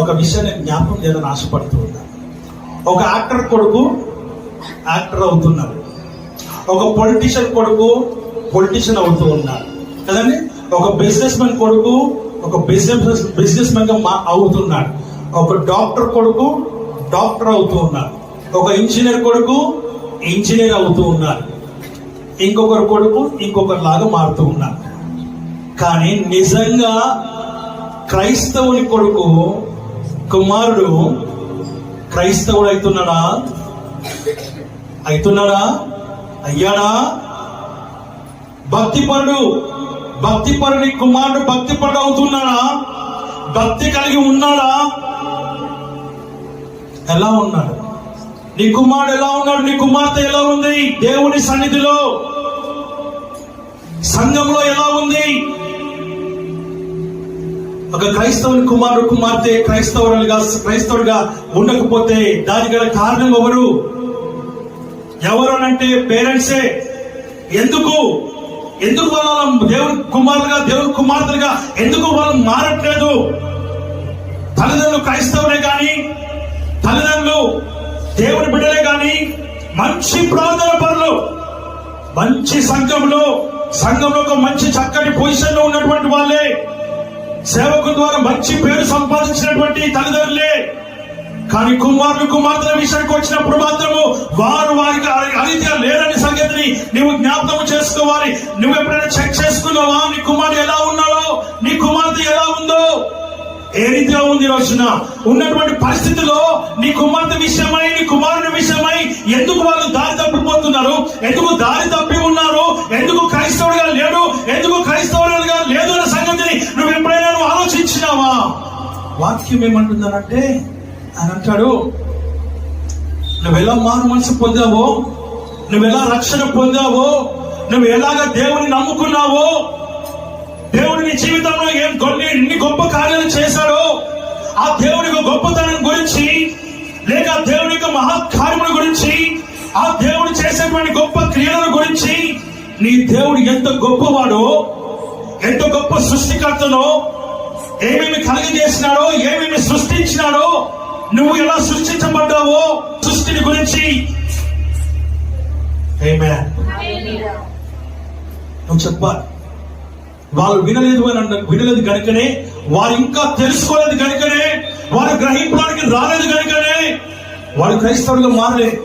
ఒక విషయాన్ని జ్ఞాపకం చేయాలని ఆశపడుతూ ఉన్నాను. ఒక యాక్టర్ కొడుకు యాక్టర్ అవుతున్నాడు, ఒక పొలిటీషియన్ కొడుకు పొలిటీషియన్ అవుతూ ఉన్నాడు కదండి. ఒక బిజినెస్ మ్యాన్ కొడుకు ఒక బిజినెస్ మ్యాన్ గా అవుతున్నాడు. ఒక డాక్టర్ కొడుకు డాక్టర్ అవుతూ ఉన్నాడు. ఒక ఇంజనీర్ కొడుకు ఇంజనీర్ అవుతూ ఉన్నాడు. ఇంకొకరు కొడుకు ఇంకొకరిలాగా మారుతూ ఉన్నాడు. కానీ నిజంగా క్రైస్తవుని కొడుకు కుమారుడు క్రైస్తవుడు అవుతున్నాడా అయ్యాడా? భక్తిపరుని కుమారుడు భక్తిపరుడు అవుతున్నాడా? భక్తి కలిగి ఉన్నాడా? ఎలా ఉన్నాడు? నీ కుమారుడు ఎలా ఉన్నాడు? నీ కుమార్తె ఎలా ఉంది? దేవుని సన్నిధిలో సంఘంలో ఎలా ఉంది? ఒక క్రైస్తవుని కుమారుడు కుమార్తె క్రైస్తవుడిగా ఉండకపోతే దానికి గల కారణం ఎవరు అంటే పేరెంట్సే. ఎందుకు వాళ్ళ దేవుని కుమారులుగా దేవుని కుమార్తెలుగా ఎందుకు వాళ్ళు మారట్లేదు? తల్లిదండ్రులు క్రైస్తవులే గాని, తల్లిదండ్రులు దేవుని బిడ్డలే గాని, మంచి ప్రార్థన పనులు, మంచి సంఘంలో ఒక మంచి చక్కటి పొజిషన్ లో ఉన్నటువంటి వాళ్ళే, సేవకుల ద్వారా మంచి పేరు సంపాదించినటువంటి తల్లిదండ్రులే. కానీ కుమార్తెల విషయానికి వచ్చినప్పుడు మాత్రము వారికి అరీతిగా లేరని సంగతిని నువ్వు జ్ఞాపకం చేసుకోవాలి. నువ్వు ఎప్పుడైనా చెక్ చేసుకున్నావా? నీ కుమారుడు ఎలా ఉన్నాడో, నీ కుమార్తె ఎలా ఉందో, ఏ రీతిగా ఉంది? రోజున ఉన్నటువంటి పరిస్థితిలో నీ కుమార్తె విషయమై, నీ కుమారుడి విషయమై ఎందుకు వాళ్ళు దారి తప్పిపోతున్నారు? ఎందుకు దారి తప్పి ఉన్నారు? ఎందుకు క్రైస్తవుడిగా లేడు? ఎందుకు క్రైస్తవులుగా లేదు అన్న సంగతిని నువ్వు ఎప్పుడైనా ఆలోచించినావా? వాక్యం ఏమంటుందనంటే ఆయన అంటాడు, నువ్వెలా మారు మనసు పొందావో, నువ్వెలా రక్షణ పొందావో, నువ్వు ఎలాగ దేవుని నమ్ముకున్నావో, దేవుని నీ జీవితంలో ఎన్ని గొప్ప కార్యాలు చేశాడో ఆ దేవుని గొప్పతనం గురించి, లేక దేవుని యొక్క మహాకార్యముల గురించి, ఆ దేవుడు చేసేటువంటి గొప్ప క్రియల గురించి, నీ దేవుడు ఎంత గొప్పవాడో, ఎంత గొప్ప సృష్టికర్తనో, ఏమేమి కలిగజేసినాడో, ఏమేమి సృష్టించినాడో, నువ్వు ఎలా సృష్టించబడ్డావో సృష్టిని గురించి నువ్వు చెప్పాలి. వాళ్ళు వినలేదు కనుకనే, వారు ఇంకా తెలుసుకోలేదు కనుకనే, వారు గ్రహించడానికి రాలేదు కనుకనే వారు క్రైస్తవులుగా మారలేదు.